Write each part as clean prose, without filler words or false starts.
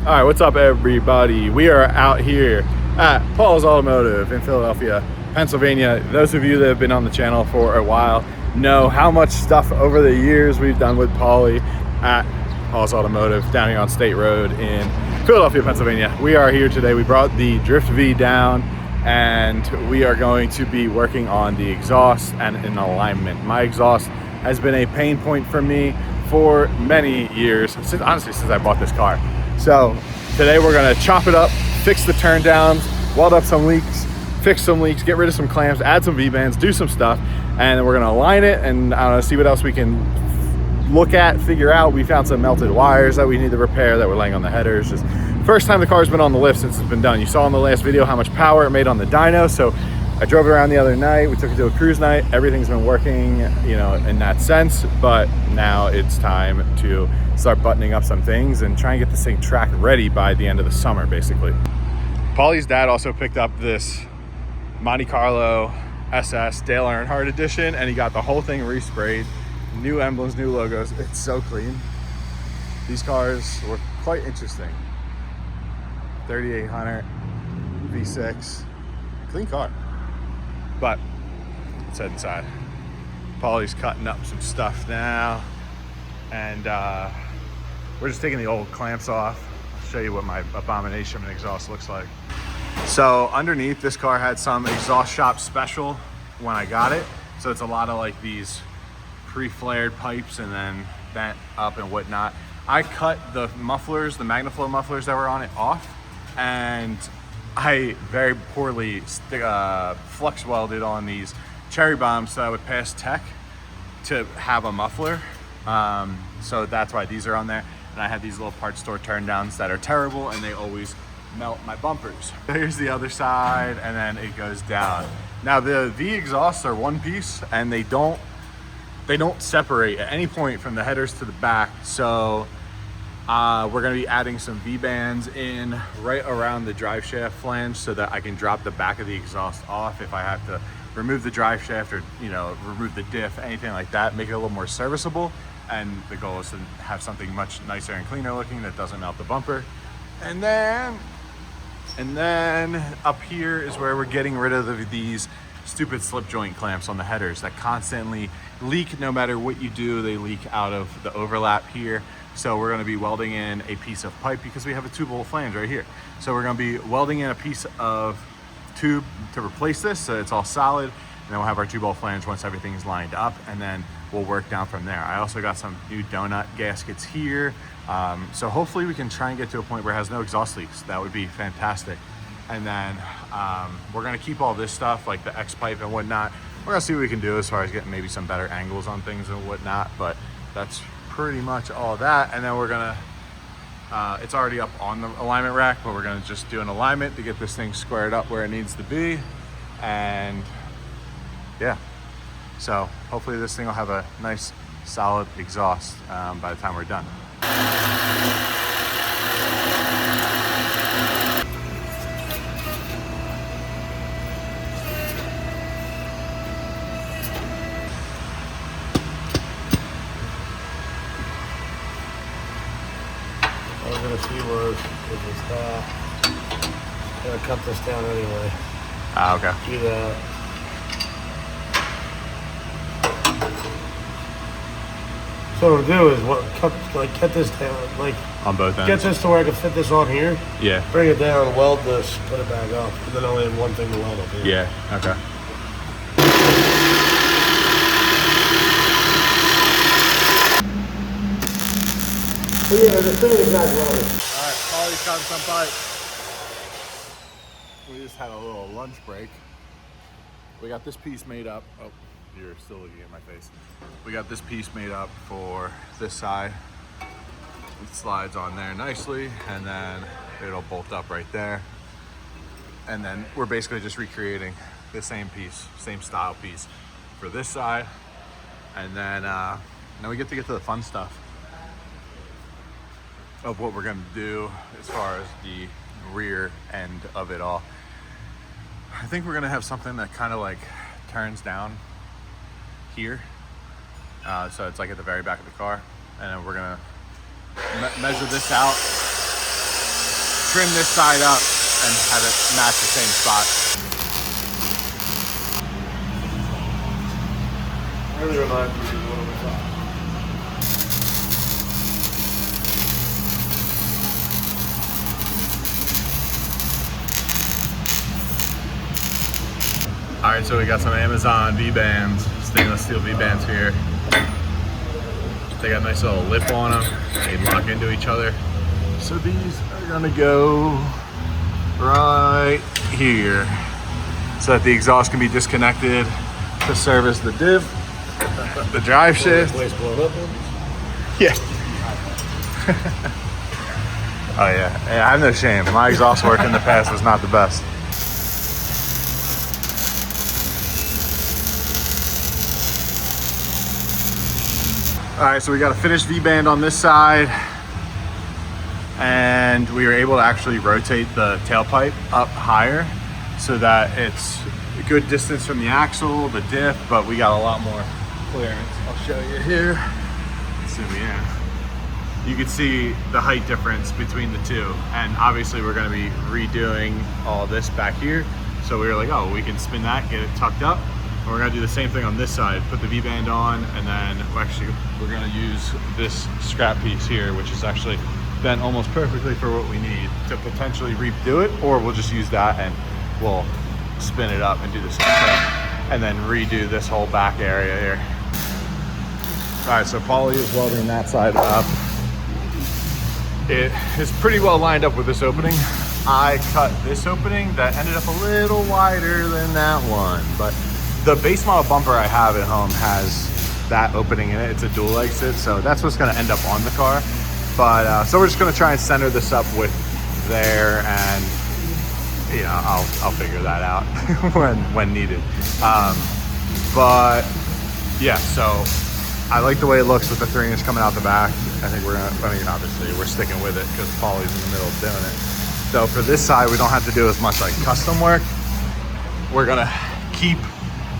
All right, what's up, everybody? We are out here at Paul's Automotive in Philadelphia, Pennsylvania. Those of you that have been on the channel for a while know how much stuff over the years we've done with Paulie at Paul's Automotive down here on State Road in Philadelphia, Pennsylvania. We are here today. We brought the Drift V down and we are going to be working on the exhaust and an alignment. My exhaust has been a pain point for me for many years, honestly since I bought this car. So today we're gonna chop it up, fix the turn downs, weld up some leaks, fix some leaks, get rid of some clamps, add some V-bands, do some stuff, and then we're gonna align it and I don't know, see what else we can look at, figure out. We found some melted wires that we need to repair that were laying on the headers. Just first time the car's been on the lift since it's been done. You saw in the last video how much power it made on the dyno, so I drove it around the other night. We took it to a cruise night. Everything's been working, you know, in that sense, but now it's time to start buttoning up some things and try and get this thing track ready by the end of the summer, basically. Paulie's dad also picked up this Monte Carlo SS Dale Earnhardt edition, and he got the whole thing resprayed. New emblems, new logos. It's so clean. These cars were quite interesting. 3800 V6, clean car. But let's head inside. Paulie's cutting up some stuff now, and we're just taking the old clamps off. I'll show you what my abomination of an exhaust looks like. So underneath, this car had some exhaust shop special when I got it. So it's a lot of like these pre-flared pipes and then bent up and whatnot. I cut the mufflers, the MagnaFlow mufflers that were on it off, and I very poorly flux welded on these cherry bombs so I would pass tech to have a muffler. So that's why these are on there. And I had these little parts store turn downs that are terrible and they always melt my bumpers. Here's the other side and then it goes down. Now the V exhausts are one piece and they don't separate at any point from the headers to the back. So we're gonna be adding some V-bands in right around the drive shaft flange so that I can drop the back of the exhaust off if I have to remove the drive shaft or, you know, remove the diff, anything like that, make it a little more serviceable. And the goal is to have something much nicer and cleaner looking that doesn't melt the bumper. And then up here is where we're getting rid of these stupid slip joint clamps on the headers that constantly leak. No matter what you do, they leak out of the overlap here. So we're going to be welding in a piece of pipe because we have a 2-bolt flange right here. So we're going to be welding in a piece of tube to replace this so it's all solid, and then we'll have our 2-bolt flange once everything's lined up, and then we'll work down from there. I also got some new donut gaskets here. So hopefully we can try and get to a point where it has no exhaust leaks. That would be fantastic. And then we're going to keep all this stuff like the X pipe and whatnot. We're going to see what we can do as far as getting maybe some better angles on things and whatnot, but that's pretty much all that. And then we're gonna it's already up on the alignment rack, but we're gonna just do an alignment to get this thing squared up where it needs to be. And yeah, so hopefully this thing will have a nice solid exhaust by the time we're done. I'm gonna see where it's at. I'm gonna cut this down anyway. Ah, okay. Do that. So what I'll do is cut this down, like On both ends? get this to where I can fit this on here. Yeah. Bring it down, weld this, put it back up, and then I only have one thing to weld up here. Yeah, okay. So yeah, the thing is not welded. All right, Paulie's cutting some pipe. We just had a little lunch break. We got this piece made up. Oh, you're still looking at my face. We got this piece made up for this side. It slides on there nicely, and then it'll bolt up right there. And then we're basically just recreating the same piece, same style piece for this side. And then now we get to the fun stuff of what we're gonna do as far as the rear end of it all. I think we're gonna have something that kind of like turns down here. So it's like at the very back of the car. And then we're gonna measure this out trim this side up and have it match the same spot. Really reminds me of one of my thoughts. All right, so we got some Amazon V-bands, stainless steel V-bands here. They got a nice little lip on them. They lock into each other. So these are gonna go right here so that the exhaust can be disconnected to service the diff, the drive shaft. Place blown up. Yeah. Oh yeah. Hey, I have no shame. My exhaust work in the past was not the best. All right, so we got a finished V-band on this side, and we were able to actually rotate the tailpipe up higher so that it's a good distance from the axle, the diff, but we got a lot more clearance. I'll show you here. Zoom in. You can see the height difference between the two, and obviously we're going to be redoing all this back here. So we were like, oh, we can spin that, get it tucked up. And we're gonna do the same thing on this side, put the V-band on, and then we're gonna use this scrap piece here, which is actually bent almost perfectly for what we need to potentially redo it, or we'll just use that and we'll spin it up and do the same thing, and then redo this whole back area here. All right, so Paulie is welding that side up. It is pretty well lined up with this opening. I cut this opening that ended up a little wider than that one, but the base model bumper I have at home has that opening in it. It's a dual exit, so that's what's going to end up on the car. But so we're just going to try and center this up with there, and you know, I'll figure that out when needed. But yeah, so I like the way it looks with the 3-inch coming out the back. I think obviously we're sticking with it because Paulie's in the middle of doing it. So for this side, we don't have to do as much like custom work. We're gonna keep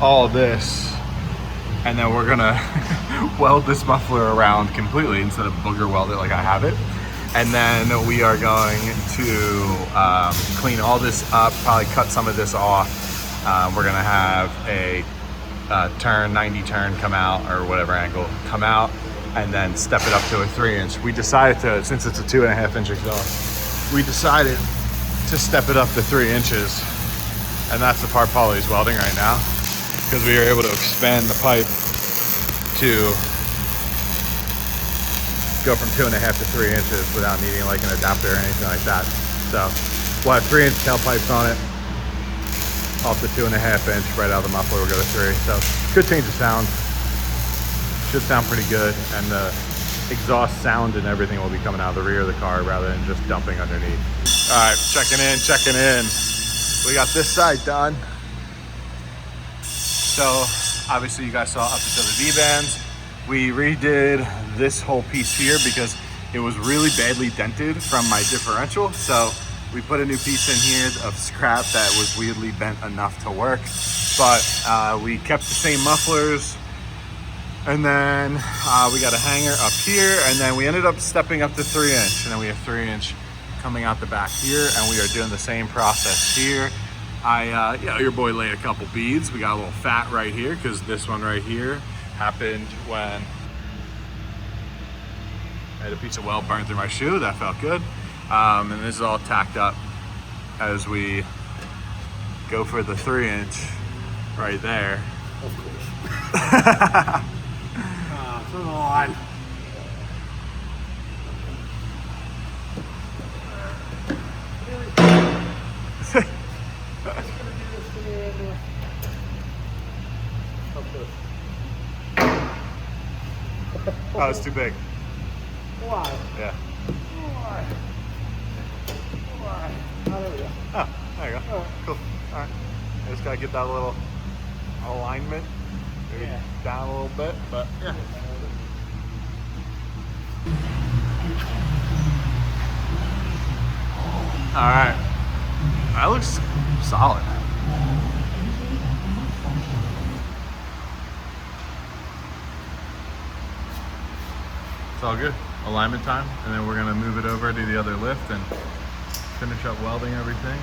all this, and then we're gonna weld this muffler around completely instead of booger weld it like I have it. And then we are going to clean all this up, probably cut some of this off. We're gonna have a turn, 90 turn come out, or whatever angle come out, and then step it up to a 3-inch. We decided to, since it's a 2.5-inch exhaust, we decided to step it up to 3 inches. And that's the part Paulie's welding right now, because we were able to expand the pipe to go from 2.5 to 3 inches without needing like an adapter or anything like that. So we'll have 3-inch tailpipes on it, off the 2.5-inch, right out of the muffler we'll go to 3. So good change of sound. Should sound pretty good, and the exhaust sound and everything will be coming out of the rear of the car rather than just dumping underneath. All right, checking in. We got this side done. So obviously you guys saw up until the V-bands. We redid this whole piece here because it was really badly dented from my differential. So we put a new piece in here of scrap that was weirdly bent enough to work. But we kept the same mufflers. And then we got a hanger up here, and then we ended up stepping up to 3-inch. And then we have 3-inch coming out the back here, and we are doing the same process here. Your boy laid a couple beads. We got a little fat right here because this one right here happened when I had a piece of weld burn through my shoe. That felt good. And this is all tacked up as we go for the 3-inch right there. Of course. Come on. Oh, it's too big. Why? Yeah. Why? Oh, there we go. Oh, there you go. Oh. Cool. All right. I just gotta get that little alignment down a little bit, but yeah. All right. That looks solid. It's all good. Alignment time, and then we're gonna move it over to the other lift and finish up welding everything.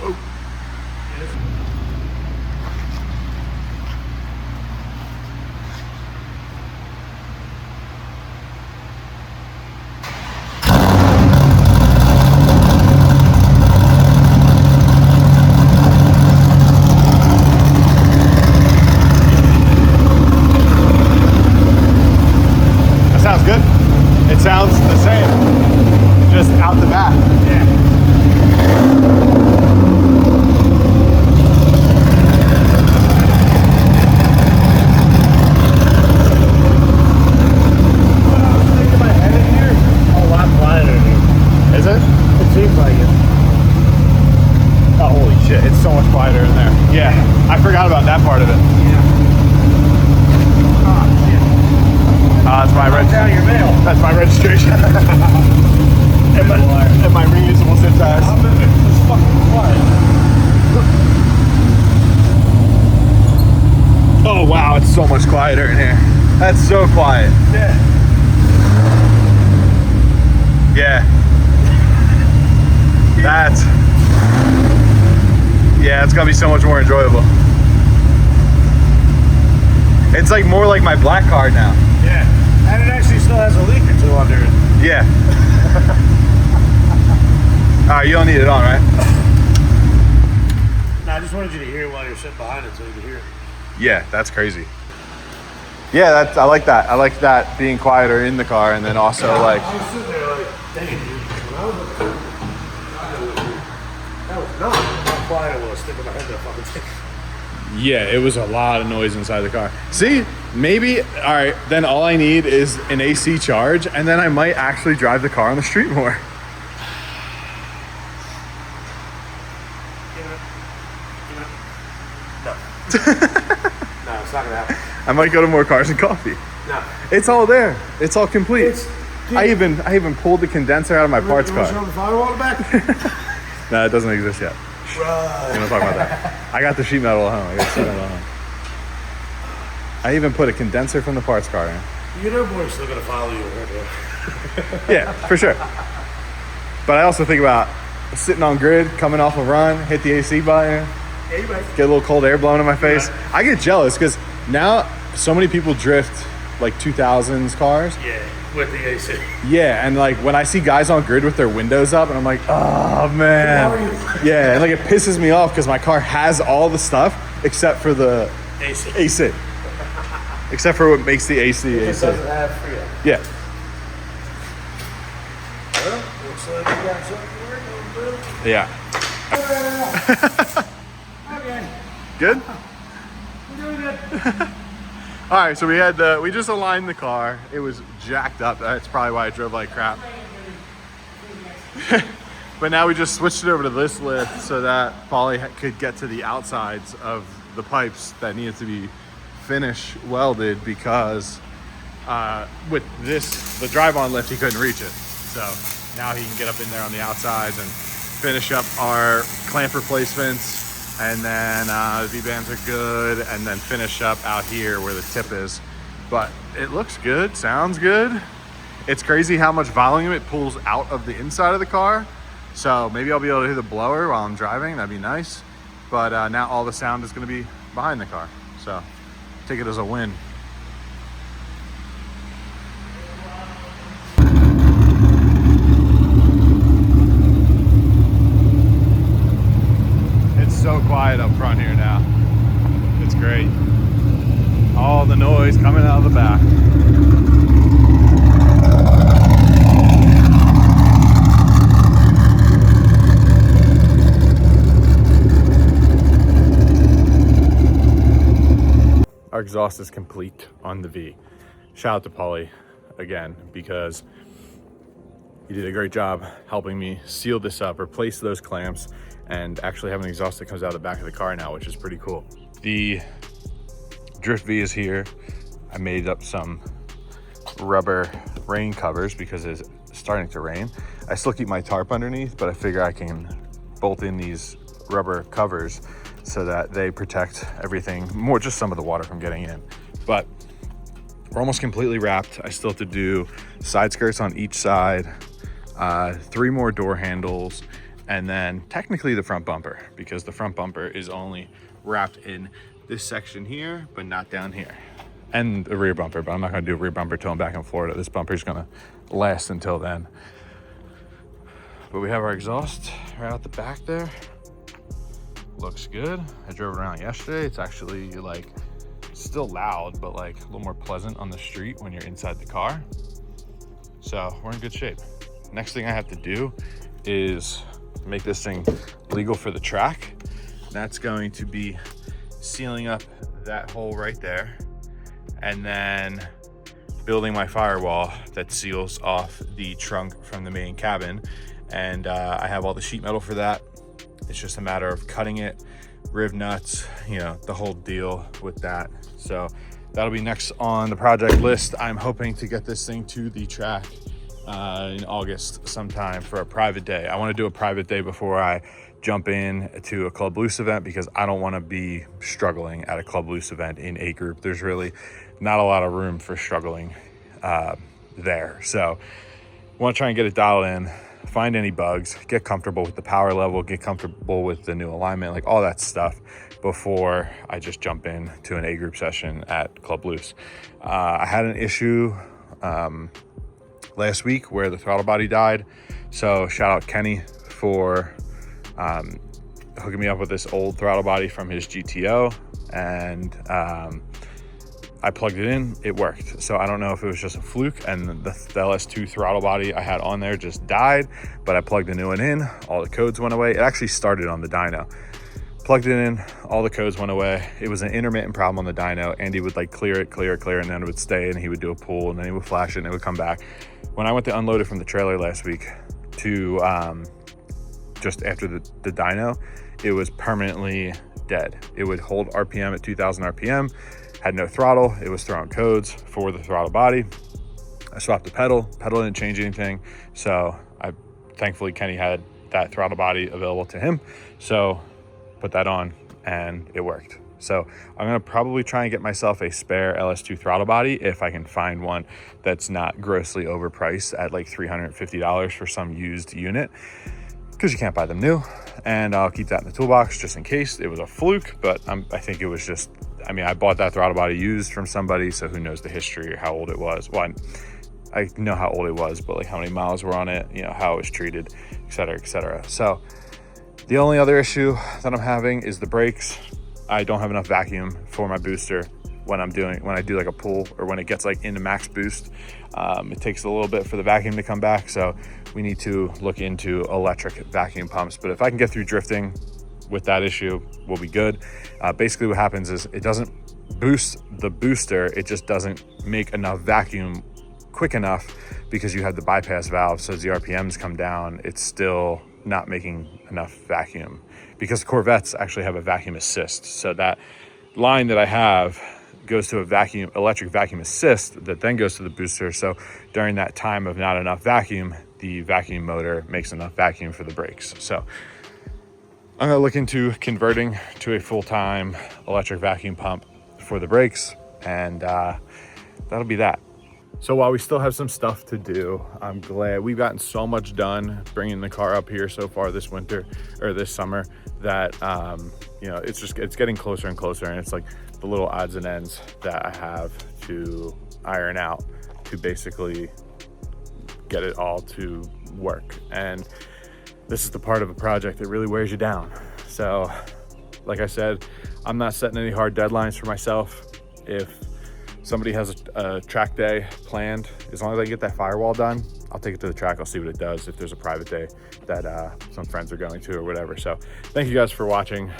Whoa. Sounds good. It sounds the same, just out the back. Yeah. When I was sticking my head in here, a lot quieter in here. Is it? It seems like it. Oh, holy shit, it's so much quieter in there. Yeah, I forgot about that part of it. Yeah. That's my Down your mail. That's my registration. and my reusable zip ties. I'm in it. It's fucking quiet. Oh wow, it's so much quieter in here. That's so quiet. Yeah. Yeah. Yeah, it's gonna be so much more enjoyable. It's like more like my black car now. Yeah. And it actually still has a leak or two under it. Yeah. Alright, you don't need it on, right? No, I just wanted you to hear it while you're sitting behind it so you can hear it. Yeah, that's crazy. Yeah, I like that. I like that being quieter in the car, and then also like I was sitting there like, dang, dude. When I was up there, that was not how quiet it was sticking my head in that fucking thing. yeah, it was a lot of noise inside the car. See, maybe, all right, then all I need is an AC charge, and then I might actually drive the car on the street more. No. No, it's not gonna happen. I might go to more Cars and Coffee. No. It's all there. It's all complete. Dude, I even pulled the condenser out of my parts you want to show car. the firewall in the back? No, it doesn't exist yet. Right. We're not talking about that. I got the sheet metal at home. I got sheet metal at home. I even put a condenser from the parts car in. You know, boy's still gonna follow you. Yeah, for sure. But I also think about sitting on grid, coming off a run, hit the AC button, Yeah, you might. get a little cold air blown in my face. Yeah. I get jealous because now so many people drift like 2000s cars. Yeah, with the AC. Yeah, and like when I see guys on grid with their windows up, and I'm like, oh man. How are you? Yeah, and like it pisses me off because my car has all the stuff except for the AC. AC. Except for what makes the AC It AC. doesn't have Freon. Yeah. Well, looks like you got something to work on, Bill. Yeah. Okay, Good? we're doing good. All right, so we just aligned the car. It was jacked up. That's probably why I drove like crap. But now we just switched it over to this lift so that Paulie could get to the outsides of the pipes that needed to be finish welded because with the drive-on lift, he couldn't reach it. So now he can get up in there on the outsides and finish up our clamp replacements. And then the V-bands are good, and then finish up out here where the tip is. But it looks good, sounds good. It's crazy how much volume it pulls out of the inside of the car. So maybe I'll be able to hear the blower while I'm driving, that'd be nice. But now all the sound is gonna be behind the car. So take it as a win. So quiet up front here now. It's great. All the noise coming out of the back. Our exhaust is complete on the V. Shout out to Paulie again because he did a great job helping me seal this up, replace those clamps, and actually have an exhaust that comes out of the back of the car now, which is pretty cool. The Drift V is here. I made up some rubber rain covers because it's starting to rain. I still keep my tarp underneath, but I figure I can bolt in these rubber covers so that they protect everything, more just some of the water from getting in. But we're almost completely wrapped. I still have to do side skirts on each side, 3 more door handles, and then technically the front bumper, because the front bumper is only wrapped in this section here, but not down here. And the rear bumper, but I'm not gonna do a rear bumper till I'm back in Florida. This bumper is gonna last until then. But we have our exhaust right out the back there. Looks good. I drove it around yesterday. It's actually like still loud, but like a little more pleasant on the street when you're inside the car. So we're in good shape. Next thing I have to do is make this thing legal for the track. That's going to be sealing up that hole right there, and then building my firewall that seals off the trunk from the main cabin. And I have all the sheet metal for that. It's just a matter of cutting it, rib nuts, you know, the whole deal with that. So that'll be next on the project list. I'm hoping to get this thing to the track in August sometime for a private day. I want to do a private day before I jump in to a Club Loose event, because I don't want to be struggling at a Club Loose event in A group. There's really not a lot of room for struggling there. So I want to try and get it dialed in, find any bugs, get comfortable with the power level, get comfortable with the new alignment, like all that stuff before I just jump in to an A group session at Club Loose. I had an issue last week where the throttle body died. So shout out Kenny for hooking me up with this old throttle body from his GTO, and I plugged it in, it worked. So I don't know if it was just a fluke and the LS2 throttle body I had on there just died, but I plugged a new one in, all the codes went away. It actually started on the dyno. Plugged it in, all the codes went away. It was an intermittent problem on the dyno. Andy would like clear it, and then it would stay, and he would do a pull, and then he would flash it, and it would come back. When I went to unload it from the trailer last week to just after the dyno, it was permanently dead. It would hold RPM at 2000 RPM, had no throttle. It was throwing codes for the throttle body. I swapped the pedal didn't change anything. So thankfully Kenny had that throttle body available to him. So put that on and it worked. So I'm gonna probably try and get myself a spare LS2 throttle body if I can find one that's not grossly overpriced at like $350 for some used unit, because you can't buy them new. And I'll keep that in the toolbox just in case it was a fluke. But I think it was just, I mean, I bought that throttle body used from somebody, so who knows the history or how old it was. Well, I know how old it was, but like how many miles were on it, you know, how it was treated, et cetera, et cetera. So the only other issue that I'm having is the brakes. I don't have enough vacuum for my booster when I do like a pull, or when it gets like into max boost. It takes a little bit for the vacuum to come back. So we need to look into electric vacuum pumps. But if I can get through drifting with that issue, we'll be good. Basically what happens is it doesn't boost the booster. It just doesn't make enough vacuum quick enough, because you have the bypass valve. So as the RPMs come down, it's still not making enough vacuum, because Corvettes actually have a vacuum assist. So that line that I have goes to a electric vacuum assist that then goes to the booster. So during that time of not enough vacuum, the vacuum motor makes enough vacuum for the brakes. So I'm gonna look into converting to a full-time electric vacuum pump for the brakes, and that'll be that. So while we still have some stuff to do, I'm glad we've gotten so much done bringing the car up here so far this winter, or this summer, that you know, it's getting closer and closer, and it's like the little odds and ends that I have to iron out to basically get it all to work. And this is the part of a project that really wears you down. So like I said, I'm not setting any hard deadlines for myself. If somebody has a track day planned, as long as I get that firewall done, I'll take it to the track. I'll see what it does, if there's a private day that some friends are going to or whatever. So thank you guys for watching.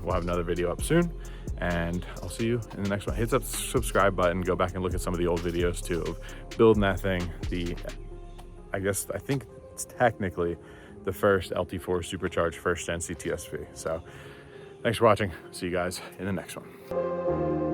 We'll have another video up soon, and I'll see you in the next one. Hit that subscribe button, go back and look at some of the old videos too of building that thing. I think it's technically the first LT4 supercharged first gen CTS-V. So thanks for watching. See you guys in the next one.